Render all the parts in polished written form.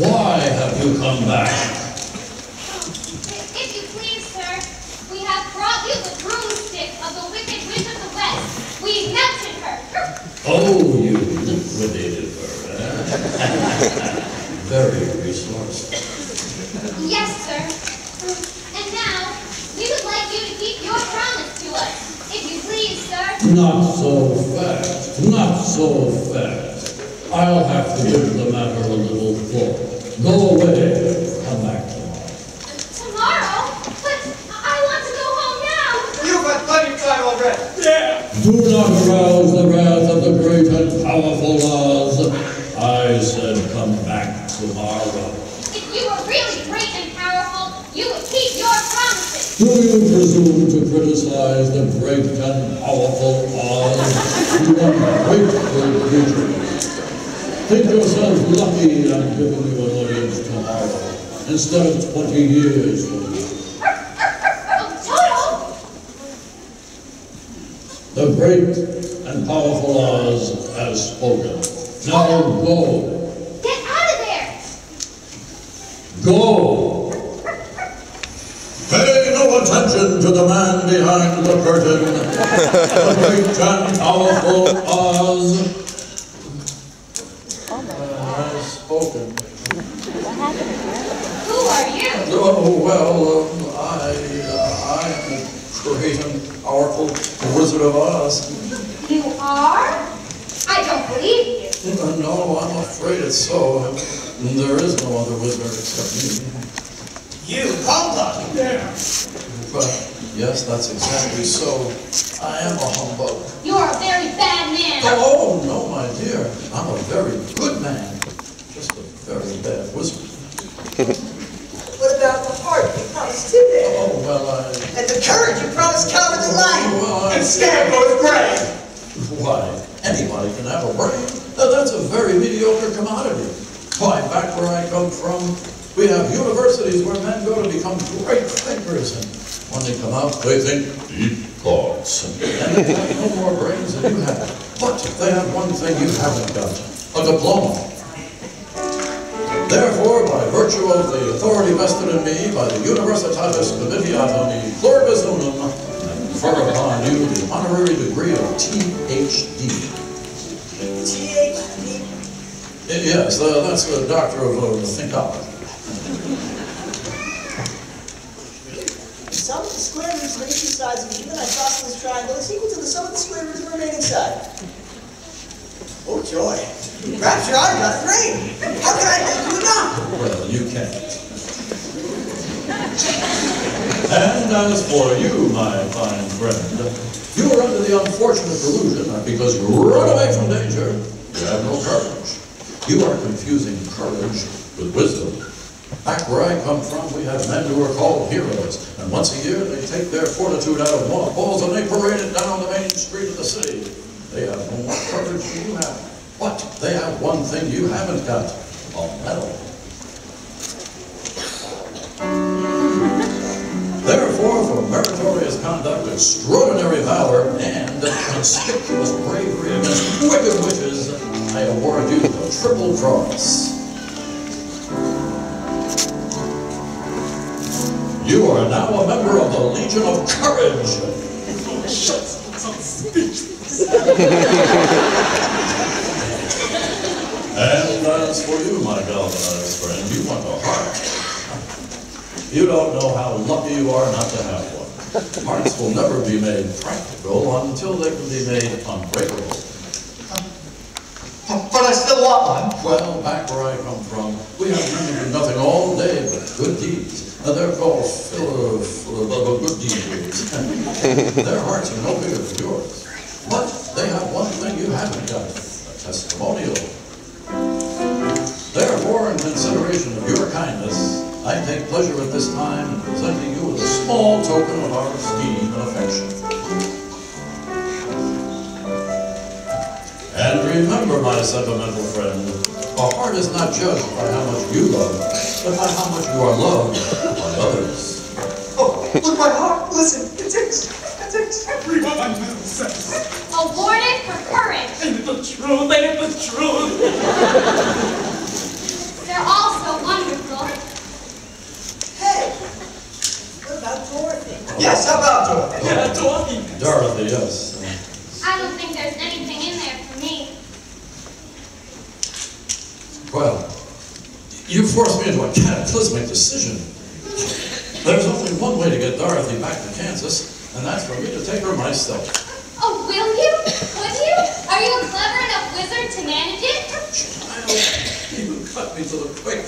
Why have you come back? If you please, sir, we have brought you the broomstick of the wicked witch of the West. We melted her. Oh, you liquidated her, eh? Very resourceful. Yes, sir. And now, we would like you to keep your promise to us. If you please, sir. Not so fast. Not so fast. I'll have to give the matter a little thought. Go away. Come back tomorrow. Tomorrow? But I want to go home now. You've had plenty of time already. Yeah. Do not arouse the wrath of the great and powerful Oz. I said come back tomorrow. If you were really great and powerful, you would keep your promises. Do you presume to criticize the great and powerful Oz? You ungrateful creature. Think yourself lucky I'm giving you an audience tomorrow, instead of 20 years from now. Toto! The great and powerful Oz has spoken. Now go. Get out of there! Go! Pay no attention to the man behind the curtain. The great and powerful Oz has spoken. Who are you? Oh, well, I am the great and powerful Wizard of Oz. You are? I don't believe you. No, I'm afraid it's so. There is no other wizard except me. You, humbug. Yeah. But, yes, that's exactly so. I am a humbug. You're a very bad man. Oh, no, my dear. I'm a very good man. Just a very bad wizard. What about the heart you promised today? Oh, well, And the courage you promised Cowardly Lion? Well, And Scarecrow's brain. Why, anybody can have a brain. That's a very mediocre commodity. Why, back where I come from, we have universities where men go to become great thinkers, and when they come out, they think deep thoughts. And they have no more brains than you have. But they have one thing you haven't got, a diploma. Therefore, by virtue of the authority vested in me by the Universitatis Comitiatum Pluribus Unum, I confer upon you the honorary degree of Ph.D. T.H.D.? Yes, that's the doctor of thinkology. Some of the square roots of the two sides of a given isosceles triangle is equal to the sum of the square roots of the remaining side. Oh, joy. Rapture, I've got a brain. How can I make you enough? Well, you can't. And as for you, my fine friend, you are under the unfortunate delusion that because you run away from danger, you have no courage. You are confusing courage with wisdom. Back where I come from, we have men who are called heroes, and once a year they take their fortitude out of mothballs and they parade it down the main street of the city. They have no more courage than you have, but they have one thing you haven't got, a medal. Therefore, for meritorious conduct, extraordinary valor, and conspicuous bravery against wicked witches, I award you the Triple Cross. You are now a member of the Legion of Courage. And as for you, my galvanized friend, you want a heart. You don't know how lucky you are not to have one. Hearts will never be made practical until they can be made unbreakable. But I still want one. Well, back where I come from, we have men who do nothing all day but good deeds. They're called good deeds. Their hearts are no bigger than yours. But they have one thing you haven't got, a testimonial. Therefore, in consideration of your kindness, I take pleasure at this time in presenting you with a small token of our esteem and affection. And remember, my sentimental friend, a heart is not judged by how much you love, but by how much you are loved by others. Oh, look, my heart. Listen, it takes every one of my mental sense. Awarded for courage. Ain't it the truth? Ain't it the truth? They're all so Yes, how about Dorothy? Yeah, Dorothy. Dorothy, yes. I don't think there's anything in there for me. Well, you forced me into a cataclysmic decision. There's only one way to get Dorothy back to Kansas, and that's for me to take her myself. Oh, will you? Would you? Are you a clever enough wizard to manage it? Child, you cut me to the quick.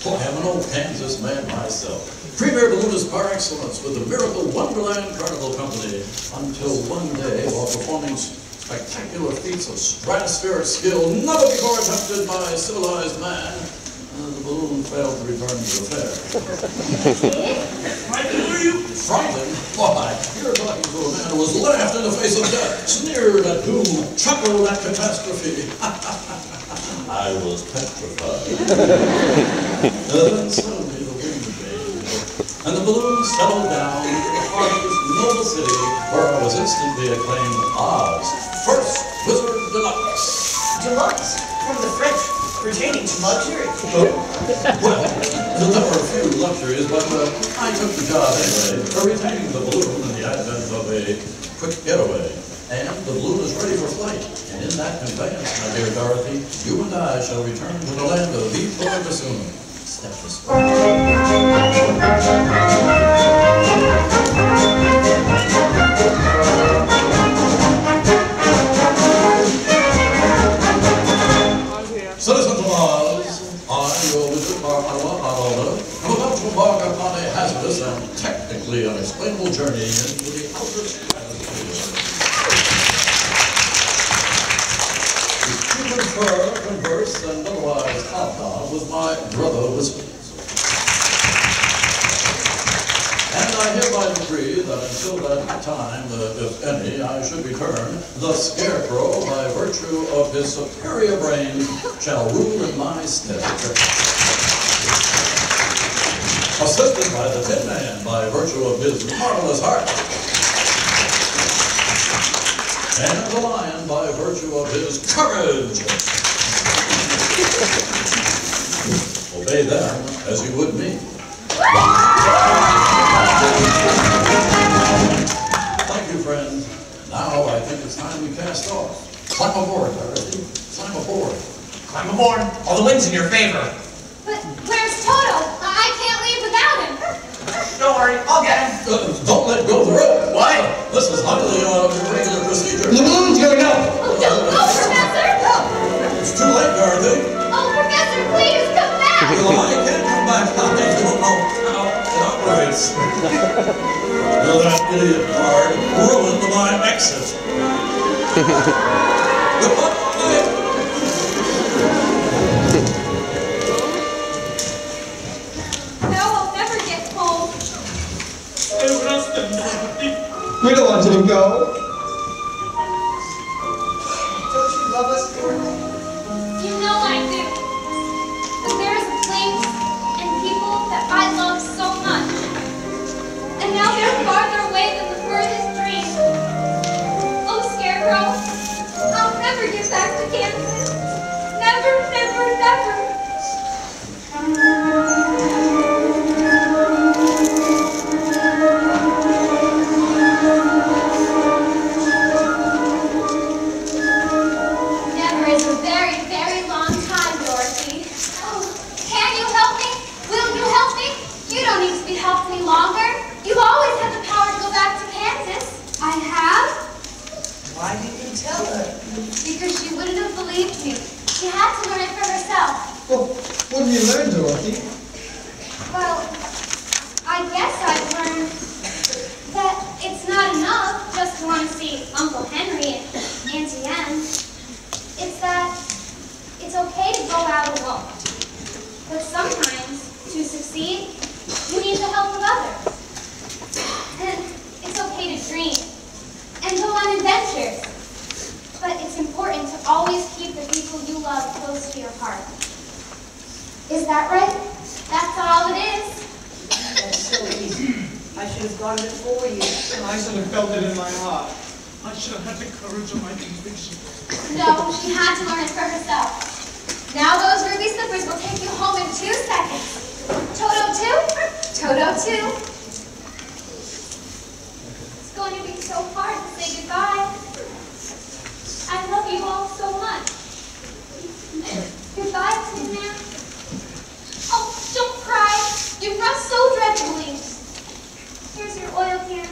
I am an old Kansas man myself. Premier balloonist par excellence with the Miracle Wonderland Carnival Company. Until one day, while performing spectacular feats of stratospheric skill never before attempted by civilized man, the balloon failed to return to the fair. Frightened, were you? Frightened? Why, you're talking to a man who was laughed in the face of death, sneered at doom, chuckled at catastrophe. I was petrified. Then suddenly the wind changed, and the balloon settled down into the heart of this noble city, where I was instantly acclaimed Oz, first Wizard Deluxe. Deluxe, from the French, pertaining to luxury. Well, there were a few luxuries, but I took the job anyway, retaining the balloon in the advent of a quick getaway. And the balloon is ready for flight. And in that conveyance, my dear Dorothy, you and I shall return to the land of Avrill Park High School. Step this way. Citizens of Oz, I, your wizard, Arnold, am about to embark upon a hazardous and technically unexplainable journey into the outer stratosphere. To confer, converse, and otherwise hobnob with my brother wizards. And I hereby decree that until that time, if any, I should return, the Scarecrow, by virtue of his superior brains, shall rule in my stead. Assisted by the Tin Man, by virtue of his marvelous heart. And the Lion, by virtue of his courage. Obey them as you would me. Thank you, friend. Now I think it's time we cast off. Climb aboard, Dorothy. Climb aboard. Climb aboard. All the wind's in your favor. But where's Toto? I can't leave without him. Don't worry, I'll get him. Don't let go of the rope. What? This is highly irregular procedure. The balloon's going up. Oh, don't go, Professor! It's too late, Dorothy. Oh, Professor, please come back! Well, I can't come back. I don't know how it operates. Well, that idiot guard ruined my exit. Goodbye. Now I'll never get home. We don't want you to go. Don't you love us, Dorothy? You know I do. But there's a place and people that I love so much. And now they're farther away than the furthest dream. Oh, Scarecrow, I'll never get back to Kansas. Never, never, never. Never is a very, very long time, Dorothy. Oh, can you help me? Will you help me? You don't need to be helped any longer. You've always had the power to go back to Kansas. I have? Why didn't you tell her? Because she wouldn't have believed me. She had to learn it for herself. Well, what have you learned, Dorothy? Well, I guess I've learned that it's not enough just to want to see Uncle Henry and Auntie Anne. It's that it's okay to go out alone. But sometimes, to succeed, you need the help of others. And it's okay to dream and go on adventures. But it's important to always keep the people you love close to your heart. Is that right? That's all it is. That's so easy. I should have thought of it for you. I should have felt it in my heart. I should have had the courage of my conviction. No, she had to learn it for herself. Now those ruby slippers will take you home in 2 seconds. Toto 2, Toto 2. carefully. Here's your oil can.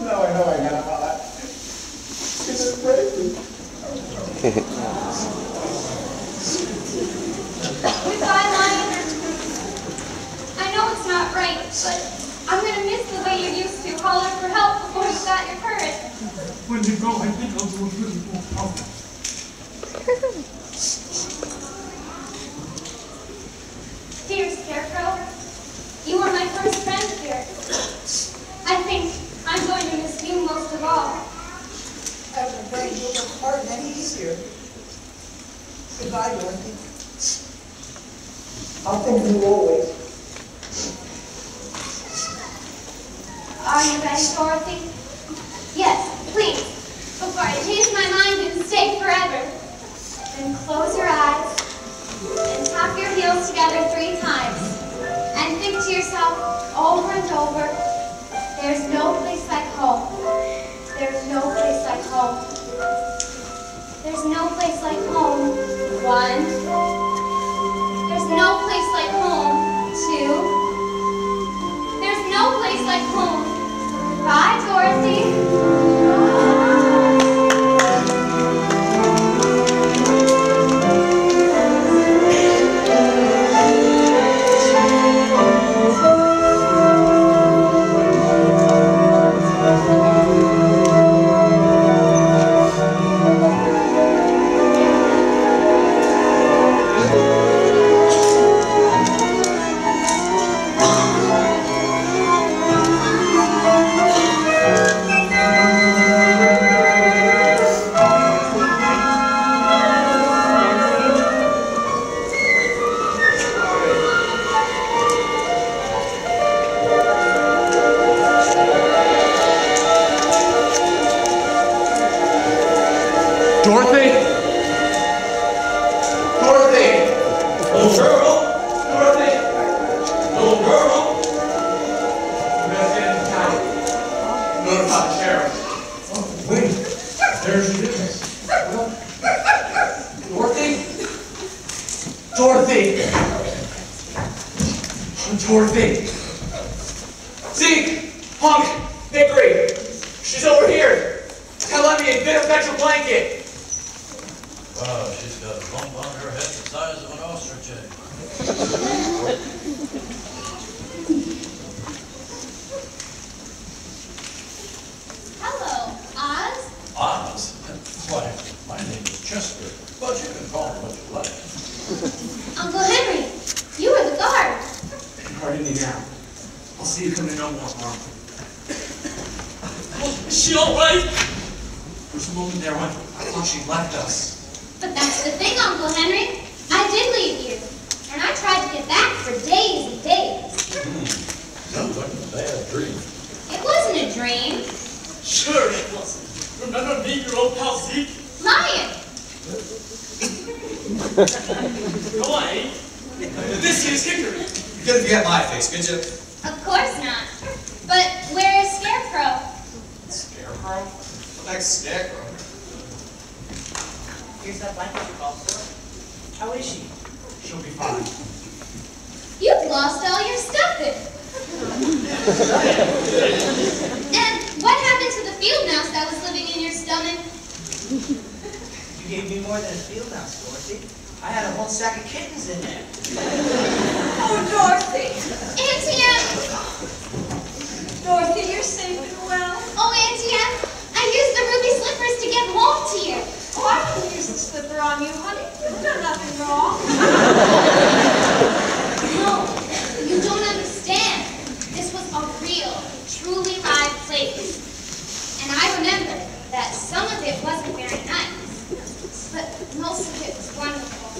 Now I know I got a hot. Is it crazy? Goodbye, Lion. I know it's not right, but I'm going to miss the way you used to holler for help before you got your courage. When you go, I think I'll do a little more help. Dear Scarecrow, you were my first friend here. I think I'm going to miss you most of all. After praying, you'll work hard and any easier. Goodbye, Dorothy. I'll think of you always. Are you ready, Dorothy? Yes, please, before I change my mind and stay forever. Then close your eyes and tap your heels together 3 times and think to yourself over and over, there's no place like home. There's no place like home. There's no place like home. 1. There's no place like home. 2. There's no place like home. Bye, Dorothy. Dorothy? Dorothy! Little girl! Dorothy! Little girl! We gotta get into town. Notify the sheriff. Oh, wait. There she is. Dorothy? Dorothy! Dorothy! Zeke! Hunk! Hickory! She's over here! Tell Emmy and get her fetch a blanket! Wow, she's got a lump on her head the size of an ostrich egg. Hello, Oz. Oz? Why, my name is Chester, but you can call me what you like. Uncle Henry, you were the guard. Pardon me now. I'll see you come to no more harm. Is she all right? There's a moment there when I thought she left us. But that's the thing, Uncle Henry. I did leave you, and I tried to get back for days and days. Sounds like a bad dream. It wasn't a dream. Sure it wasn't. Remember me, your old pal Zeke? Lion! Go on, eh? This here's Hickory. You couldn't forget my face, could you? Of course not. But where is Scarecrow? Scarecrow? What next scarecrow? Here's that blanket you called for. How is she? She'll be fine. You've lost all your stuffing. And what happened to the field mouse that was living in your stomach? You gave me more than a field mouse, Dorothy. I had a whole sack of kittens in there. Oh, Dorothy! Auntie Em! Dorothy, you're safe and well. Oh, Auntie Em, I used the ruby slippers to get home to you. Oh, I didn't use the slipper on you, honey. You've done nothing wrong. No, you don't understand. This was a real, truly live place. And I remember that some of it wasn't very nice, but most of it was wonderful.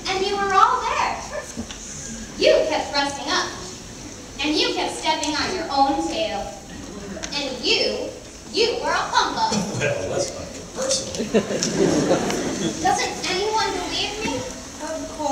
And you were all there. You kept thrusting up, and you kept stepping on your own tail. And you were a humbug. Well, let's not get personal. Doesn't anyone